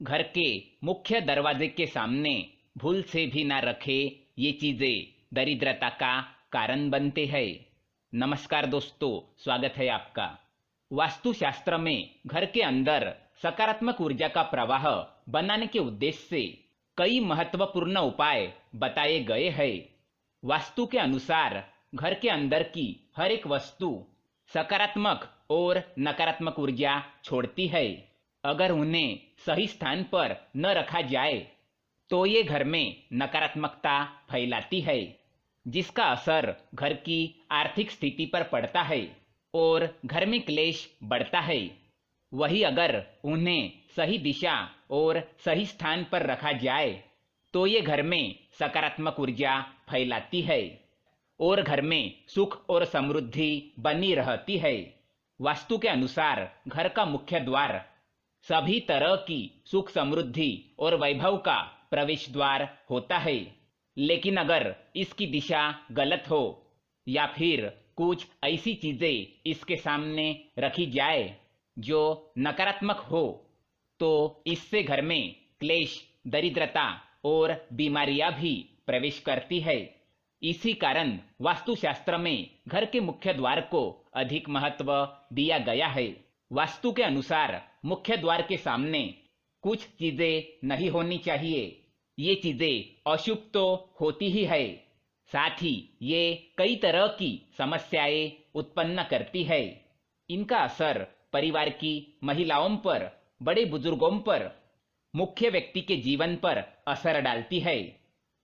घर के मुख्य दरवाजे के सामने भूल से भी ना रखे ये चीजें दरिद्रता का कारण बनते हैं। नमस्कार दोस्तों, स्वागत है आपका। वास्तुशास्त्र में घर के अंदर सकारात्मक ऊर्जा का प्रवाह बनाने के उद्देश्य से कई महत्वपूर्ण उपाय बताए गए हैं। वास्तु के अनुसार घर के अंदर की हर एक वस्तु सकारात्मक और नकारात्मक ऊर्जा छोड़ती है। अगर उन्हें सही स्थान पर न रखा जाए तो ये घर में नकारात्मकता फैलाती है, जिसका असर घर की आर्थिक स्थिति पर पड़ता है और घर में क्लेश बढ़ता है। वही अगर उन्हें सही दिशा और सही स्थान पर रखा जाए तो ये घर में सकारात्मक ऊर्जा फैलाती है और घर में सुख और समृद्धि बनी रहती है। वास्तु के अनुसार घर का मुख्य द्वार सभी तरह की सुख समृद्धि और वैभव का प्रवेश द्वार होता है, लेकिन अगर इसकी दिशा गलत हो या फिर कुछ ऐसी चीजें इसके सामने रखी जाए जो नकारात्मक हो तो इससे घर में क्लेश, दरिद्रता और बीमारियां भी प्रवेश करती है। इसी कारण वास्तुशास्त्र में घर के मुख्य द्वार को अधिक महत्व दिया गया है। वास्तु के अनुसार मुख्य द्वार के सामने कुछ चीजें नहीं होनी चाहिए। ये चीजें अशुभ तो होती ही है, साथ ही ये कई तरह की समस्याएं उत्पन्न करती है। इनका असर परिवार की महिलाओं पर, बड़े बुजुर्गों पर, मुख्य व्यक्ति के जीवन पर असर डालती है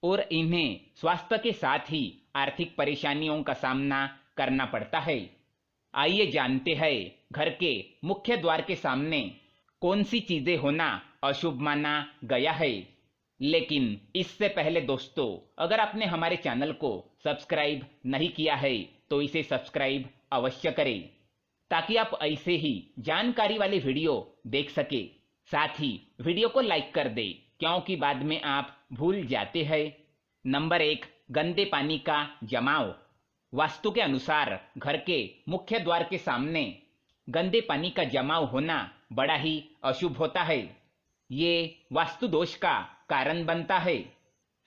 और इन्हें स्वास्थ्य के साथ ही आर्थिक परेशानियों का सामना करना पड़ता है। आइए जानते हैं घर के मुख्य द्वार के सामने कौन सी चीजें होना अशुभ माना गया है। लेकिन इससे पहले दोस्तों, अगर आपने हमारे चैनल को सब्सक्राइब नहीं किया है तो इसे सब्सक्राइब अवश्य करें, ताकि आप ऐसे ही जानकारी वाले वीडियो देख सके। साथ ही वीडियो को लाइक कर दे, क्योंकि बाद में आप भूल जाते हैं। नंबर 1, गंदे पानी का जमाव। वास्तु के अनुसार घर के मुख्य द्वार के सामने गंदे पानी का जमाव होना बड़ा ही अशुभ होता है। ये वास्तु दोष का कारण बनता है।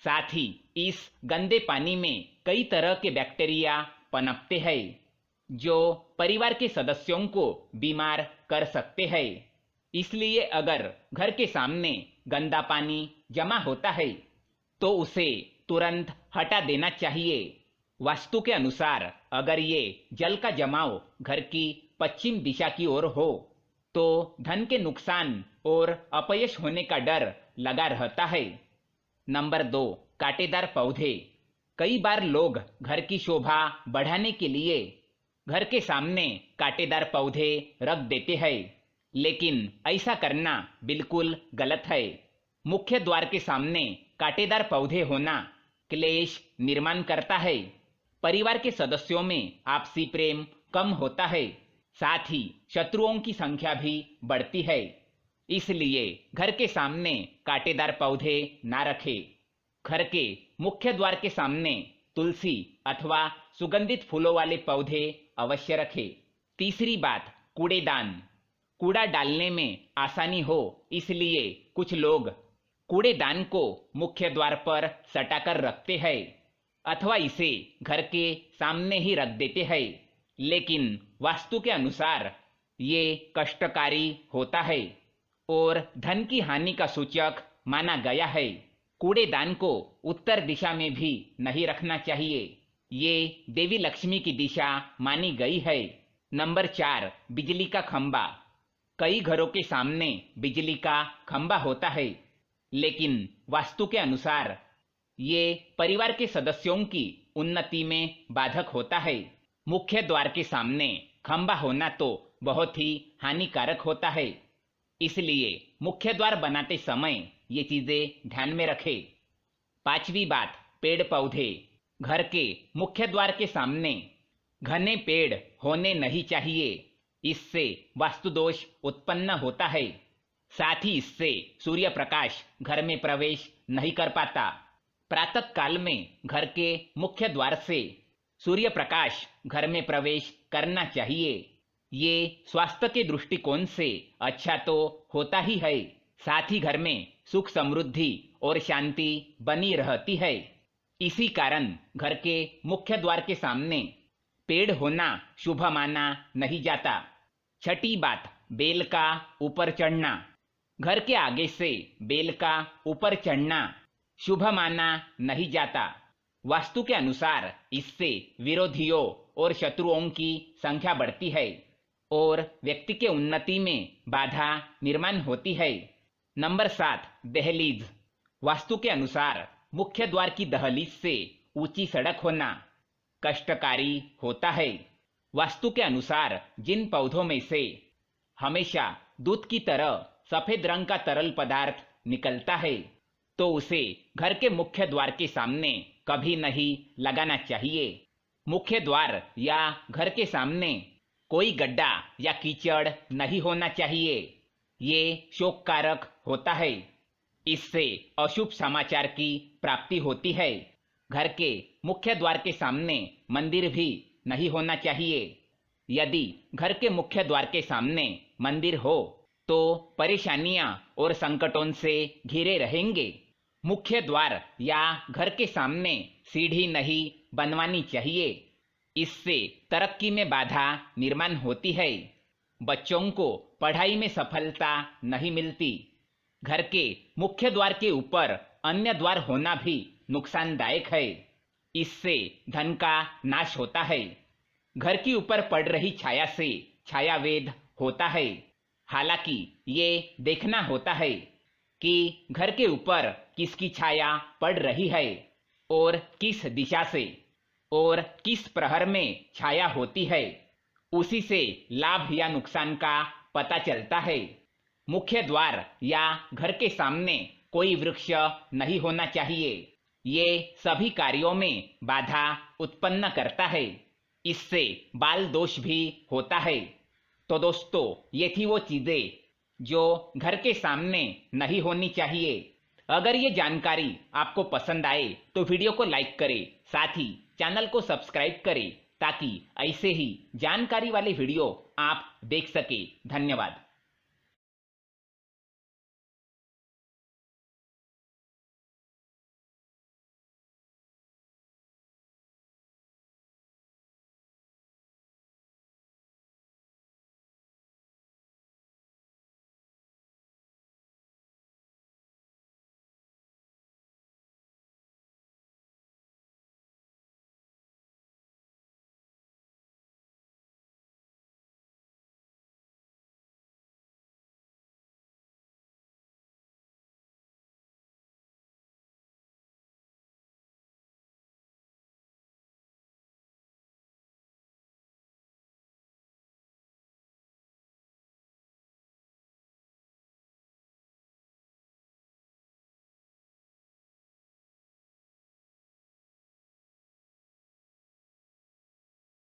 साथ ही इस गंदे पानी में कई तरह के बैक्टीरिया पनपते हैं जो परिवार के सदस्यों को बीमार कर सकते हैं। इसलिए अगर घर के सामने गंदा पानी जमा होता है तो उसे तुरंत हटा देना चाहिए। वास्तु के अनुसार अगर ये जल का जमाव घर की पश्चिम दिशा की ओर हो तो धन के नुकसान और अपयश होने का डर लगा रहता है। नंबर 2, कांटेदार पौधे। कई बार लोग घर की शोभा बढ़ाने के लिए घर के सामने कांटेदार पौधे रख देते हैं, लेकिन ऐसा करना बिल्कुल गलत है। मुख्य द्वार के सामने कांटेदार पौधे होना क्लेश निर्माण करता है। परिवार के सदस्यों में आपसी प्रेम कम होता है, साथ ही शत्रुओं की संख्या भी बढ़ती है। इसलिए घर के सामने कांटेदार पौधे ना रखें। घर के मुख्य द्वार के सामने तुलसी अथवा सुगंधित फूलों वाले पौधे अवश्य रखें। तीसरी बात, कूड़ेदान। कूड़ा डालने में आसानी हो इसलिए कुछ लोग कूड़ेदान को मुख्य द्वार पर सटाकर रखते हैं अथवा इसे घर के सामने ही रख देते हैं, लेकिन वास्तु के अनुसार ये कष्टकारी होता है और धन की हानि का सूचक माना गया है। कूड़ेदान को उत्तर दिशा में भी नहीं रखना चाहिए। ये देवी लक्ष्मी की दिशा मानी गई है। नंबर 4, बिजली का खंबा। कई घरों के सामने बिजली का खंबा होता है, लेकिन वास्तु के अनुसार ये परिवार के सदस्यों की उन्नति में बाधक होता है। मुख्य द्वार के सामने खंबा होना तो बहुत ही हानिकारक होता है, इसलिए मुख्य द्वार बनाते समय ये चीजें ध्यान में रखें। पांचवी बात, पेड़ पौधे। घर के मुख्य द्वार के सामने घने पेड़ होने नहीं चाहिए। इससे वास्तु दोष उत्पन्न होता है। साथ ही इससे सूर्य प्रकाश घर में प्रवेश नहीं कर पाता। प्रातः काल में घर के मुख्य द्वार से सूर्य प्रकाश घर में प्रवेश करना चाहिए। ये स्वास्थ्य के दृष्टिकोण से अच्छा तो होता ही है, साथ ही घर में सुख समृद्धि और शांति बनी रहती है। इसी कारण घर के मुख्य द्वार के सामने पेड़ होना शुभ माना नहीं जाता। छठी बात, बेल का ऊपर चढ़ना। घर के आगे से बेल का ऊपर चढ़ना शुभ माना नहीं जाता। वास्तु के अनुसार इससे विरोधियों और शत्रुओं की संख्या बढ़ती है और व्यक्ति के उन्नति में बाधा निर्माण होती है। नंबर 7, दहलीज। वास्तु के अनुसार मुख्य द्वार की दहलीज से ऊंची सड़क होना कष्टकारी होता है। वास्तु के अनुसार जिन पौधों में से हमेशा दूध की तरह सफेद रंग का तरल पदार्थ निकलता है तो उसे घर के मुख्य द्वार के सामने कभी नहीं लगाना चाहिए। मुख्य द्वार या घर के सामने कोई गड्ढा या कीचड़ नहीं होना चाहिए। ये शोककारक होता है। इससे अशुभ समाचार की प्राप्ति होती है। घर के मुख्य द्वार के सामने मंदिर भी नहीं होना चाहिए। यदि घर के मुख्य द्वार के सामने मंदिर हो तो परेशानियां और संकटों से घिरे रहेंगे। मुख्य द्वार या घर के सामने सीढ़ी नहीं बनवानी चाहिए। इससे तरक्की में बाधा निर्माण होती है। बच्चों को पढ़ाई में सफलता नहीं मिलती। घर के मुख्य द्वार के ऊपर अन्य द्वार होना भी नुकसानदायक है। इससे धन का नाश होता है। घर के ऊपर पड़ रही छाया से छायावेद होता है। हालांकि ये देखना होता है कि घर के ऊपर किसकी छाया पड़ रही है और किस दिशा से और किस प्रहर में छाया होती है। उसी से लाभ या नुकसान का पता चलता है। मुख्य द्वार या घर के सामने कोई वृक्ष नहीं होना चाहिए। ये सभी कार्यों में बाधा उत्पन्न करता है। इससे बाल दोष भी होता है। तो दोस्तों, ये थी वो चीजें जो घर के सामने नहीं होनी चाहिए। अगर ये जानकारी आपको पसंद आए तो वीडियो को लाइक करें, साथ ही चैनल को सब्सक्राइब करें ताकि ऐसे ही जानकारी वाले वीडियो आप देख सके। धन्यवाद।